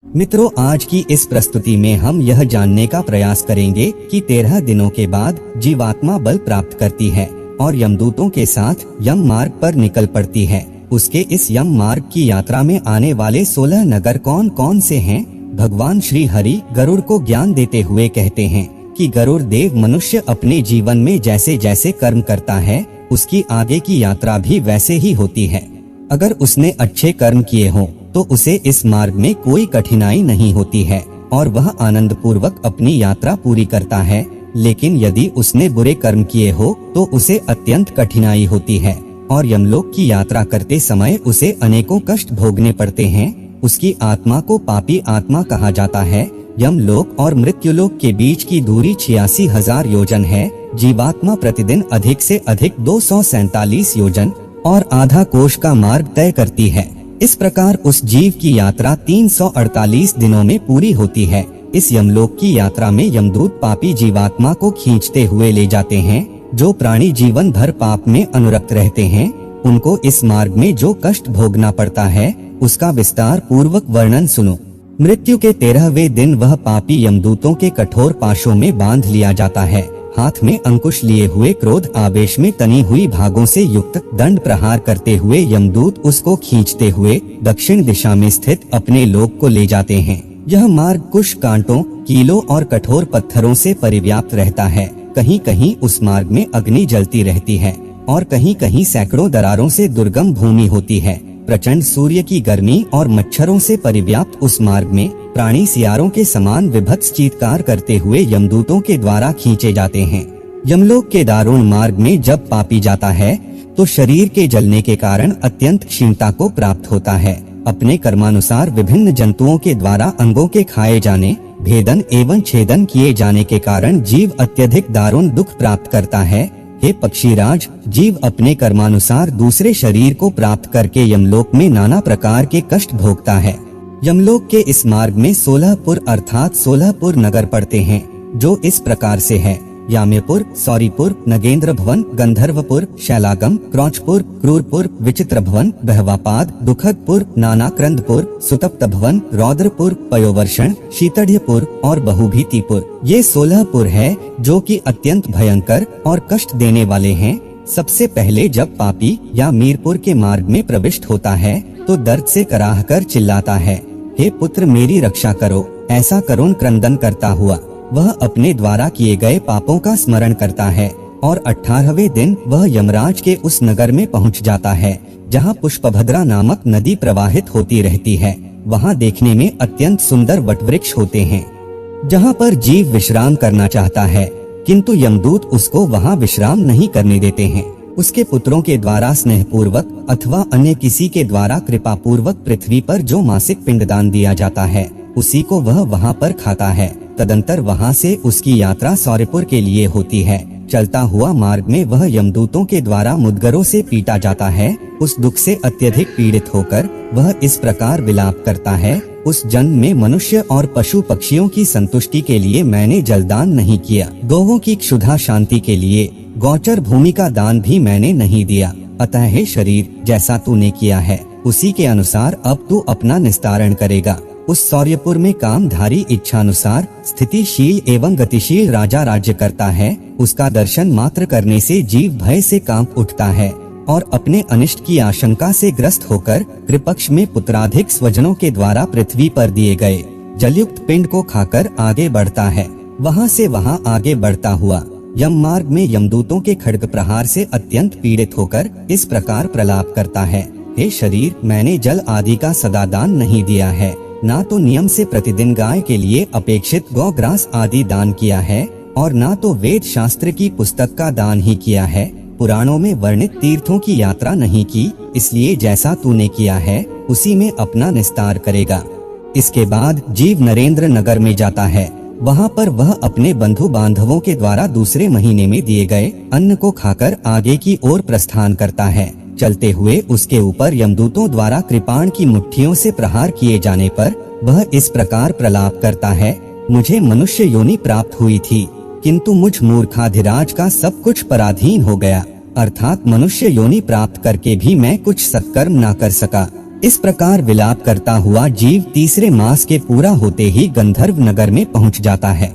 मित्रों, आज की इस प्रस्तुति में हम यह जानने का प्रयास करेंगे कि 13 दिनों के बाद जीवात्मा बल प्राप्त करती है और यमदूतों के साथ यम मार्ग पर निकल पड़ती है। उसके इस यम मार्ग की यात्रा में आने वाले 16 नगर कौन कौन से हैं? भगवान श्री हरि गरुड़ को ज्ञान देते हुए कहते हैं कि गरुड़ देव मनुष्य अपने जीवन में जैसे जैसे कर्म करता है, उसकी आगे की यात्रा भी वैसे ही होती है। अगर उसने अच्छे कर्म किए हों तो उसे इस मार्ग में कोई कठिनाई नहीं होती है और वह आनंद पूर्वक अपनी यात्रा पूरी करता है। लेकिन यदि उसने बुरे कर्म किए हो तो उसे अत्यंत कठिनाई होती है और यमलोक की यात्रा करते समय उसे अनेकों कष्ट भोगने पड़ते हैं। उसकी आत्मा को पापी आत्मा कहा जाता है। यमलोक और मृत्युलोक के बीच की दूरी 86,000 योजन है। जीवात्मा प्रतिदिन अधिक से अधिक 247 योजन और आधा कोश का मार्ग तय करती है। इस प्रकार उस जीव की यात्रा 348 दिनों में पूरी होती है। इस यमलोक की यात्रा में यमदूत पापी जीवात्मा को खींचते हुए ले जाते हैं। जो प्राणी जीवन भर पाप में अनुरक्त रहते हैं, उनको इस मार्ग में जो कष्ट भोगना पड़ता है, उसका विस्तार पूर्वक वर्णन सुनो। मृत्यु के 13वें दिन वह पापी यमदूतों के कठोर पाशों में बांध लिया जाता है। हाथ में अंकुश लिए हुए क्रोध आवेश में तनी हुई भागों से युक्त दंड प्रहार करते हुए यमदूत उसको खींचते हुए दक्षिण दिशा में स्थित अपने लोक को ले जाते हैं। यह मार्ग कुश कांटों, कीलों और कठोर पत्थरों से परिव्याप्त रहता है। कहीं कहीं उस मार्ग में अग्नि जलती रहती है और कहीं कहीं सैकड़ों दरारों से दुर्गम भूमि होती है। प्रचंड सूर्य की गर्मी और मच्छरों से परिव्याप्त उस मार्ग में प्राणी सियारों के समान विभत्स चीत्कार करते हुए यमदूतों के द्वारा खींचे जाते हैं। यमलोक के दारुण मार्ग में जब पापी जाता है तो शरीर के जलने के कारण अत्यंत क्षीणता को प्राप्त होता है। अपने कर्मानुसार विभिन्न जंतुओं के द्वारा अंगों के खाए जाने, भेदन एवं छेदन किए जाने के कारण जीव अत्यधिक दारुण दुख प्राप्त करता है। हे पक्षीराज, जीव अपने कर्मानुसार दूसरे शरीर को प्राप्त करके यमलोक में नाना प्रकार के कष्ट भोगता है। यमलोक के इस मार्ग में 16 पुर अर्थात 16 पुर नगर पड़ते हैं, जो इस प्रकार से है: याम्यपुर, सौरीपुर, नगेंद्र भवन, गंधर्वपुर, शैलागम, क्रौचपुर, क्रूरपुर, विचित्र भवन, बहवापाद, दुखदपुर, नानाक्रंदपुर, सुतप्त भवन, रौद्रपुर, पयोवर्षण, शीतढ़पुर और बहुभीतिपुर। ये 16 पुर है जो कि अत्यंत भयंकर और कष्ट देने वाले हैं। सबसे पहले जब पापी या मीरपुर के मार्ग में प्रविष्ट होता है तो दर्द से कराह कर चिल्लाता है, हे पुत्र मेरी रक्षा करो। ऐसा करुण क्रंदन करता हुआ वह अपने द्वारा किए गए पापों का स्मरण करता है और 18वें दिन वह यमराज के उस नगर में पहुंच जाता है जहां पुष्पभद्रा नामक नदी प्रवाहित होती रहती है। वहां देखने में अत्यंत सुंदर वटवृक्ष होते हैं जहां पर जीव विश्राम करना चाहता है, किंतु यमदूत उसको वहां विश्राम नहीं करने देते हैं। उसके पुत्रों के द्वारा स्नेह पूर्वक अथवा अन्य किसी के द्वारा कृपा पूर्वक पृथ्वी पर जो मासिक पिंडदान दिया जाता है, उसी को वह वहां पर खाता है। तदंतर वहां से उसकी यात्रा सौरपुर के लिए होती है। चलता हुआ मार्ग में वह यमदूतों के द्वारा मुद्गरों से पीटा जाता है। उस दुख से अत्यधिक पीड़ित होकर वह इस प्रकार विलाप करता है, उस जन्म में मनुष्य और पशु पक्षियों की संतुष्टि के लिए मैंने जलदान नहीं किया, गौवों की क्षुधा शांति के लिए गौचर भूमि का दान भी मैंने नहीं दिया। अतः हे शरीर, जैसा तूने किया है उसी के अनुसार अब तू अपना निस्तारण करेगा। उस सौर्यपुर में कामधारी इच्छानुसार स्थितिशील एवं गतिशील राजा राज्य करता है। उसका दर्शन मात्र करने से जीव भय से कांप उठता है और अपने अनिष्ट की आशंका से ग्रस्त होकर कृपक्ष में पुत्राधिक स्वजनों के द्वारा पृथ्वी पर दिए गए जलयुक्त पिंड को खाकर आगे बढ़ता है। वहां से वहां आगे बढ़ता हुआ यम मार्ग में यमदूतों के खड्ग प्रहार से अत्यंत पीड़ित होकर इस प्रकार प्रलाप करता है, हे शरीर, मैंने जल आदि का सदा दान नहीं दिया है, ना तो नियम से प्रतिदिन गाय के लिए अपेक्षित गौग्रास आदि दान किया है और ना तो वेद शास्त्र की पुस्तक का दान ही किया है। पुराणों में वर्णित तीर्थों की यात्रा नहीं की, इसलिए जैसा तूने किया है उसी में अपना निस्तार करेगा। इसके बाद जीव नरेंद्र नगर में जाता है। वहाँ पर वह अपने बंधु बांधवों के द्वारा दूसरे महीने में दिए गए अन्न को खाकर आगे की ओर प्रस्थान करता है। चलते हुए उसके ऊपर यमदूतों द्वारा कृपाण की मुट्ठियों से प्रहार किए जाने पर वह इस प्रकार प्रलाप करता है, मुझे मनुष्य योनि प्राप्त हुई थी, किंतु मुझ मूर्खाधिराज का सब कुछ पराधीन हो गया, अर्थात मनुष्य योनि प्राप्त करके भी मैं कुछ सत्कर्म न कर सका। इस प्रकार विलाप करता हुआ जीव तीसरे मास के पूरा होते ही गंधर्व नगर में पहुंच जाता है।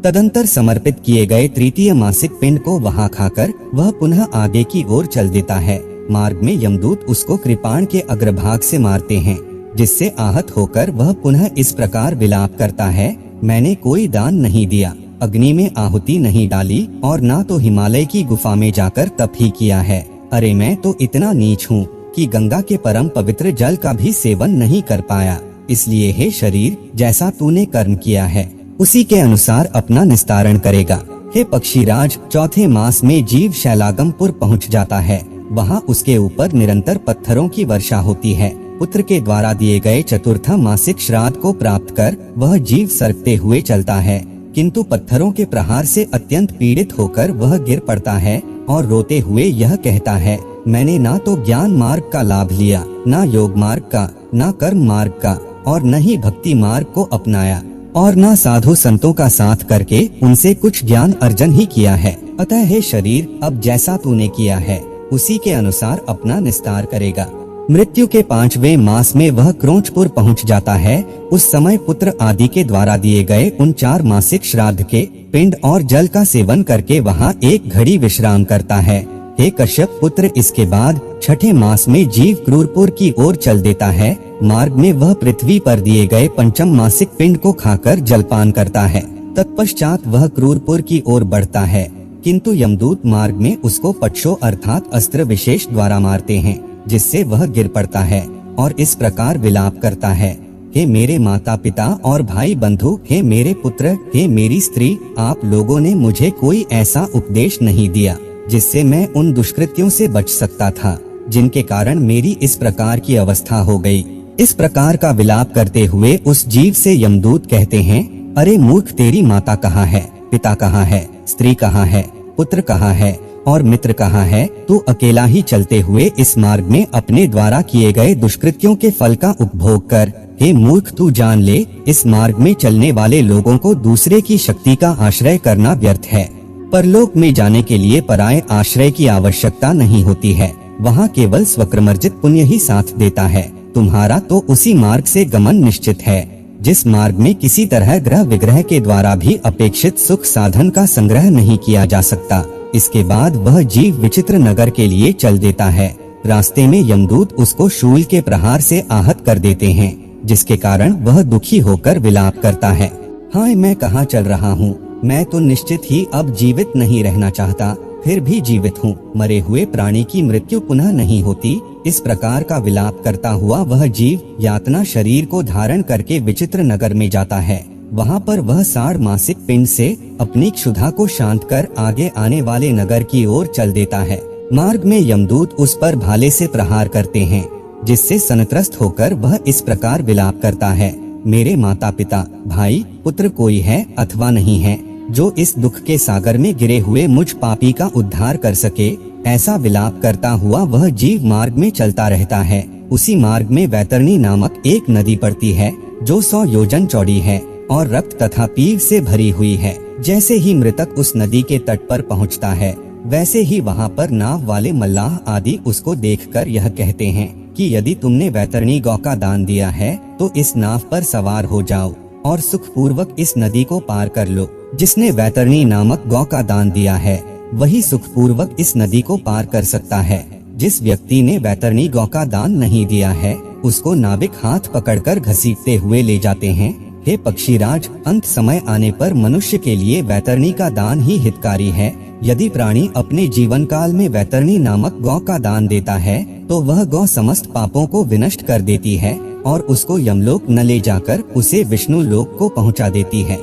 तदंतर समर्पित किए गए तृतीय मासिक पिंड को वहां खाकर वह पुनः आगे की ओर चल देता है। मार्ग में यमदूत उसको कृपाण के अग्रभाग से मारते हैं, जिससे आहत होकर वह पुनः इस प्रकार विलाप करता है, मैंने कोई दान नहीं दिया, अग्नि में आहुति नहीं डाली और ना तो हिमालय की गुफा में जाकर तप ही किया है। अरे मैं तो इतना नीच हूँ कि गंगा के परम पवित्र जल का भी सेवन नहीं कर पाया। इसलिए हे शरीर, जैसा तूने कर्म किया है उसी के अनुसार अपना निस्तारण करेगा। हे पक्षीराज, चौथे मास में जीव शैलागमपुर पहुँच जाता है। वहाँ उसके ऊपर निरंतर पत्थरों की वर्षा होती है। पुत्र के द्वारा दिए गए चतुर्थ मासिक श्राद्ध को प्राप्त कर वह जीव सरकते हुए चलता है, किंतु पत्थरों के प्रहार से अत्यंत पीड़ित होकर वह गिर पड़ता है और रोते हुए यह कहता है, मैंने ना तो ज्ञान मार्ग का लाभ लिया, ना योग मार्ग का, ना कर्म मार्ग का और न ही भक्ति मार्ग को अपनाया और ना साधु संतों का साथ करके उनसे कुछ ज्ञान अर्जन ही किया है। अतः हे शरीर, अब जैसा तूने किया है उसी के अनुसार अपना निस्तार करेगा। मृत्यु के 5वें मास में वह क्रोंचपुर पहुंच जाता है। उस समय पुत्र आदि के द्वारा दिए गए उन 4 मासिक श्राद्ध के पिंड और जल का सेवन करके वहां एक घड़ी विश्राम करता है। हे कश्यप पुत्र, इसके बाद छठे मास में जीव क्रूरपुर की ओर चल देता है। मार्ग में वह पृथ्वी पर दिए गए 5म मासिक पिंड को खाकर जलपान करता है। तत्पश्चात वह क्रूरपुर की ओर बढ़ता है, किंतु यमदूत मार्ग में उसको पक्षो अर्थात अस्त्र विशेष द्वारा मारते हैं, जिससे वह गिर पड़ता है और इस प्रकार विलाप करता है, हे मेरे माता पिता और भाई बंधु, हे मेरे पुत्र, हे मेरी स्त्री, आप लोगों ने मुझे कोई ऐसा उपदेश नहीं दिया जिससे मैं उन दुष्कृत्यों से बच सकता था जिनके कारण मेरी इस प्रकार की अवस्था हो गई। इस प्रकार का विलाप करते हुए उस जीव से यमदूत कहते हैं, अरे मूर्ख, तेरी माता कहाँ है, पिता कहाँ है, स्त्री कहाँ है, पुत्र कहाँ है और मित्र कहाँ है? तू अकेला ही चलते हुए इस मार्ग में अपने द्वारा किए गए दुष्कृत्यों के फल का उपभोग कर। हे मूर्ख, तू जान ले, इस मार्ग में चलने वाले लोगों को दूसरे की शक्ति का आश्रय करना व्यर्थ है। परलोक में जाने के लिए पराये आश्रय की आवश्यकता नहीं होती है, वहाँ केवल स्वक्रमर्जित पुण्य ही साथ देता है। तुम्हारा तो उसी मार्ग से गमन निश्चित है जिस मार्ग में किसी तरह ग्रह विग्रह के द्वारा भी अपेक्षित सुख साधन का संग्रह नहीं किया जा सकता। इसके बाद वह जीव विचित्र नगर के लिए चल देता है। रास्ते में यमदूत उसको शूल के प्रहार से आहत कर देते हैं, जिसके कारण वह दुखी होकर विलाप करता है, हाय मैं कहाँ चल रहा हूँ, मैं तो निश्चित ही अब जीवित नहीं रहना चाहता, फिर भी जीवित हूँ। मरे हुए प्राणी की मृत्यु पुनः नहीं होती। इस प्रकार का विलाप करता हुआ वह जीव यातना शरीर को धारण करके विचित्र नगर में जाता है। वहाँ पर वह 60 मासिक पिंड से अपनी क्षुधा को शांत कर आगे आने वाले नगर की ओर चल देता है। मार्ग में यमदूत उस पर भाले से प्रहार करते हैं, जिससे सनत्रस्त होकर वह इस प्रकार विलाप करता है, मेरे माता पिता, भाई, पुत्र कोई है अथवा नहीं है जो इस दुख के सागर में गिरे हुए मुझ पापी का उद्धार कर सके। ऐसा विलाप करता हुआ वह जीव मार्ग में चलता रहता है। उसी मार्ग में वैतरणी नामक एक नदी पड़ती है, जो 100 योजन चौड़ी है और रक्त तथा पीव से भरी हुई है। जैसे ही मृतक उस नदी के तट पर पहुंचता है, वैसे ही वहां पर नाव वाले मल्लाह आदि उसको देखकर यह कहते हैं कि यदि तुमने वैतरणी गौ का दान दिया है तो इस नाव पर सवार हो जाओ और सुखपूर्वक इस नदी को पार कर लो। जिसने वैतरणी नामक गौ का दान दिया है वही सुखपूर्वक इस नदी को पार कर सकता है। जिस व्यक्ति ने वैतरणी गौ का दान नहीं दिया है उसको नाविक हाथ पकड़कर घसीटते हुए ले जाते हैं। हे पक्षीराज, अंत समय आने पर मनुष्य के लिए वैतरणी का दान ही हितकारी है। यदि प्राणी अपने जीवन काल में वैतरणी नामक गौ का दान देता है तो वह गौ समस्त पापों को विनष्ट कर देती है और उसको यमलोक न ले जाकर उसे विष्णु लोक को पहुंचा देती है।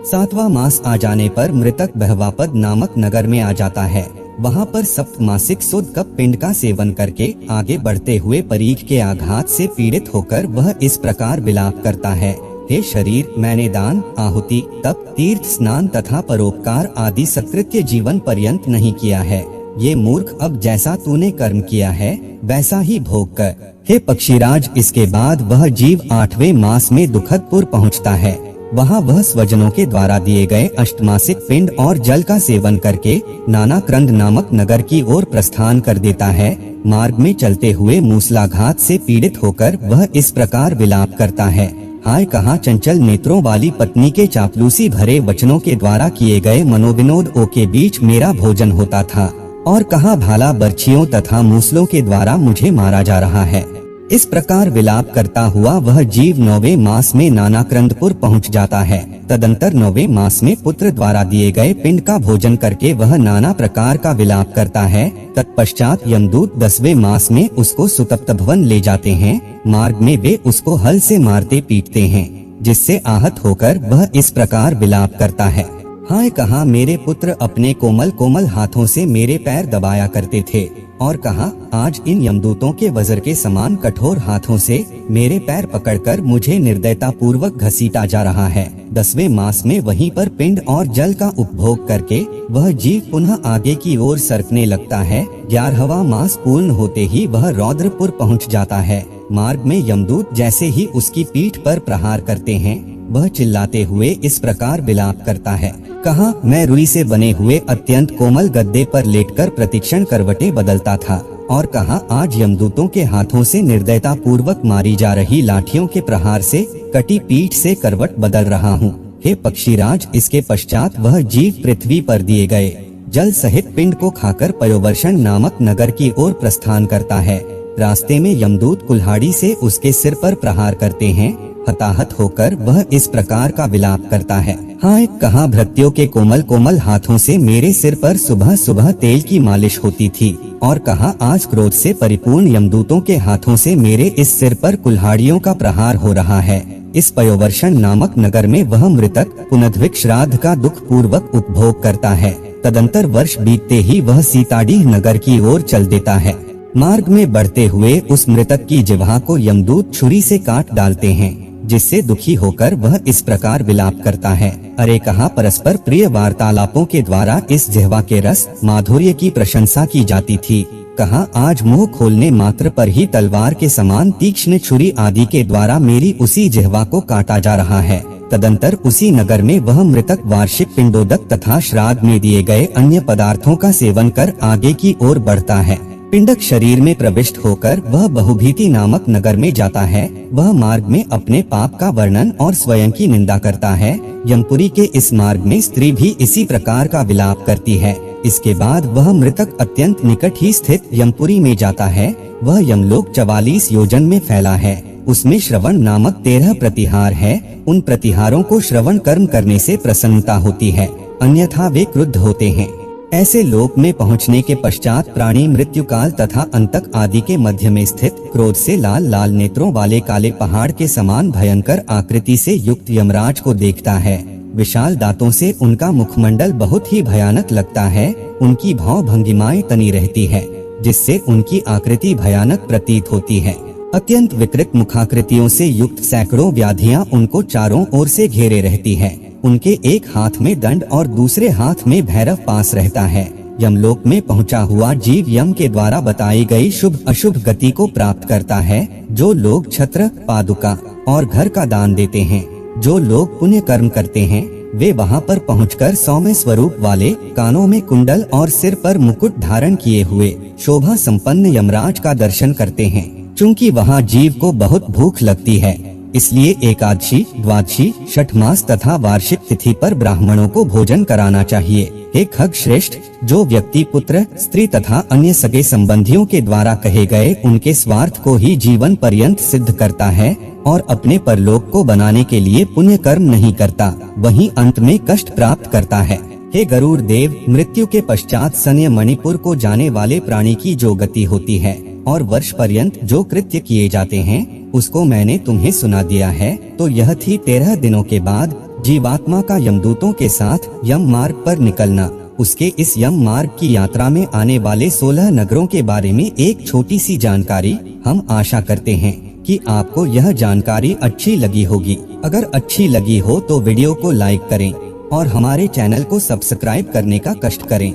7वां मास आ जाने पर मृतक बहवापद नामक नगर में आ जाता है। वहाँ पर सप्तमासिक शुद्ध कप पिंड का सेवन करके आगे बढ़ते हुए परीख के आघात से पीड़ित होकर वह इस प्रकार विलाप करता है, हे शरीर, मैंने दान, आहुति, तप, तीर्थ स्नान तथा परोपकार आदि सत्कृत्य जीवन पर्यंत नहीं किया है। ये मूर्ख, अब जैसा तूने कर्म किया है वैसा ही भोग कर। हे पक्षीराज, इसके बाद वह जीव 8वें मास में दुखदपुर पहुँचता है। वहाँ वह स्वजनों के द्वारा दिए गए अष्टमासिक पिंड और जल का सेवन करके नानाक्रंद नामक नगर की ओर प्रस्थान कर देता है। मार्ग में चलते हुए मूसलाघात से पीड़ित होकर वह इस प्रकार विलाप करता है, हाय कहाँ चंचल नेत्रों वाली पत्नी के चापलूसी भरे वचनों के द्वारा किए गए मनोविनोद के बीच मेरा भोजन होता था, और कहाँ भाला बर्छियों तथा मूसलों के द्वारा मुझे मारा जा रहा है। इस प्रकार विलाप करता हुआ वह जीव 9वें मास में नानाक्रंदपुर पहुंच जाता है। तदंतर 9वें मास में पुत्र द्वारा दिए गए पिंड का भोजन करके वह नाना प्रकार का विलाप करता है। तत्पश्चात यमदूत 10वें मास में उसको सुतप्त भवन ले जाते हैं। मार्ग में वे उसको हल से मारते पीटते हैं, जिससे आहत होकर वह इस प्रकार विलाप करता है, हाय कहाँ मेरे पुत्र अपने कोमल कोमल हाथों से मेरे पैर दबाया करते थे, और कहा आज इन यमदूतों के वज्र के समान कठोर हाथों से मेरे पैर पकड़कर मुझे निर्दयता पूर्वक घसीटा जा रहा है। 10वें मास में वहीं पर पिंड और जल का उपभोग करके वह जीव पुनः आगे की ओर सरकने लगता है। 11वां मास पूर्ण होते ही वह रौद्रपुर पहुंच जाता है। मार्ग में यमदूत जैसे ही उसकी पीठ पर प्रहार करते हैं, वह चिल्लाते हुए इस प्रकार विलाप करता है, कहा मैं रुई से बने हुए अत्यंत कोमल गद्दे पर लेटकर प्रतिक्षण करवटें बदलता था, और कहा आज यमदूतों के हाथों से निर्दयता पूर्वक मारी जा रही लाठियों के प्रहार से कटी पीठ से करवट बदल रहा हूँ। हे पक्षीराज, इसके पश्चात वह जीव पृथ्वी पर दिए गए जल सहित पिंड को खाकर पयोवर्षण नामक नगर की ओर प्रस्थान करता है। रास्ते में यमदूत कुल्हाड़ी से उसके सिर पर प्रहार करते हैं। हताहत होकर वह इस प्रकार का विलाप करता है, हाय कहाँ भृत्यों के कोमल कोमल हाथों से मेरे सिर पर सुबह सुबह तेल की मालिश होती थी, और कहा आज क्रोध से परिपूर्ण यमदूतों के हाथों से मेरे इस सिर पर कुल्हाड़ियों का प्रहार हो रहा है। इस पयोवर्षण नामक नगर में वह मृतक पुनद्विक श्राद्ध का दुख पूर्वक उपभोग करता है। तदंतर वर्ष बीतते ही वह सीताडीह नगर की ओर चल देता है। मार्ग में बढ़ते हुए उस मृतक की जिह्वा को यमदूत छुरी से काट डालते हैं, जिससे दुखी होकर वह इस प्रकार विलाप करता है, अरे कहाँ परस्पर प्रिय वार्तालापों के द्वारा इस जिह्वा के रस माधुर्य की प्रशंसा की जाती थी, कहाँ आज मुंह खोलने मात्र पर ही तलवार के समान तीक्ष्ण छुरी आदि के द्वारा मेरी उसी जिह्वा को काटा जा रहा है। तदंतर उसी नगर में वह मृतक वार्षिक पिंडोदक तथा श्राद्ध में दिए गए अन्य पदार्थों का सेवन कर आगे की ओर बढ़ता है। पिंडक शरीर में प्रविष्ट होकर वह बहुभीति नामक नगर में जाता है। वह मार्ग में अपने पाप का वर्णन और स्वयं की निंदा करता है। यमपुरी के इस मार्ग में स्त्री भी इसी प्रकार का विलाप करती है। इसके बाद वह मृतक अत्यंत निकट ही स्थित यमपुरी में जाता है। वह यमलोक 44 योजन में फैला है। उसमें श्रवण नामक 13 प्रतिहार है। उन प्रतिहारों को श्रवण कर्म करने से प्रसन्नता होती है, अन्यथा वे क्रुद्ध होते हैं। ऐसे लोक में पहुंचने के पश्चात प्राणी मृत्यु काल तथा अंतक आदि के मध्य में स्थित क्रोध से लाल लाल नेत्रों वाले काले पहाड़ के समान भयंकर आकृति से युक्त यमराज को देखता है। विशाल दांतों से उनका मुखमंडल बहुत ही भयानक लगता है। उनकी भाव भंगिमाएं तनी रहती है, जिससे उनकी आकृति भयानक प्रतीत होती है। अत्यंत विकृत मुखाकृतियों से युक्त सैकड़ों व्याधियां उनको चारों ओर से घेरे रहती है। उनके एक हाथ में दंड और दूसरे हाथ में भैरव पास रहता है। यमलोक में पहुंचा हुआ जीव यम के द्वारा बताई गई शुभ अशुभ गति को प्राप्त करता है। जो लोग छत्र, पादुका और घर का दान देते हैं, जो लोग पुण्य कर्म करते हैं, वे वहां पर पहुंचकर सौम्य स्वरूप वाले, कानों में कुंडल और सिर पर मुकुट धारण किए हुए शोभा संपन्न यमराज का दर्शन करते हैं। चूँकि वहाँ जीव को बहुत भूख लगती है, इसलिए एकादशी, द्वादशी, छठमास तथा वार्षिक तिथि पर ब्राह्मणों को भोजन कराना चाहिए। हे खग श्रेष्ठ, जो व्यक्ति पुत्र, स्त्री तथा अन्य सगे संबंधियों के द्वारा कहे गए उनके स्वार्थ को ही जीवन पर्यंत सिद्ध करता है और अपने परलोक को बनाने के लिए पुण्य कर्म नहीं करता, वही अंत में कष्ट प्राप्त करता है। हे गरुड़ देव, मृत्यु के पश्चात सन्य मणिपुर को जाने वाले प्राणी की जो गति होती है और वर्ष पर्यंत जो कृत्य किए जाते हैं, उसको मैंने तुम्हें सुना दिया है। तो यह थी 13 दिनों के बाद जीवात्मा का यमदूतों के साथ यम मार्ग पर निकलना। उसके इस यम मार्ग की यात्रा में आने वाले 16 नगरों के बारे में एक छोटी सी जानकारी। हम आशा करते हैं कि आपको यह जानकारी अच्छी लगी होगी। अगर अच्छी लगी हो तो वीडियो को लाइक करें और हमारे चैनल को सब्सक्राइब करने का कष्ट करें।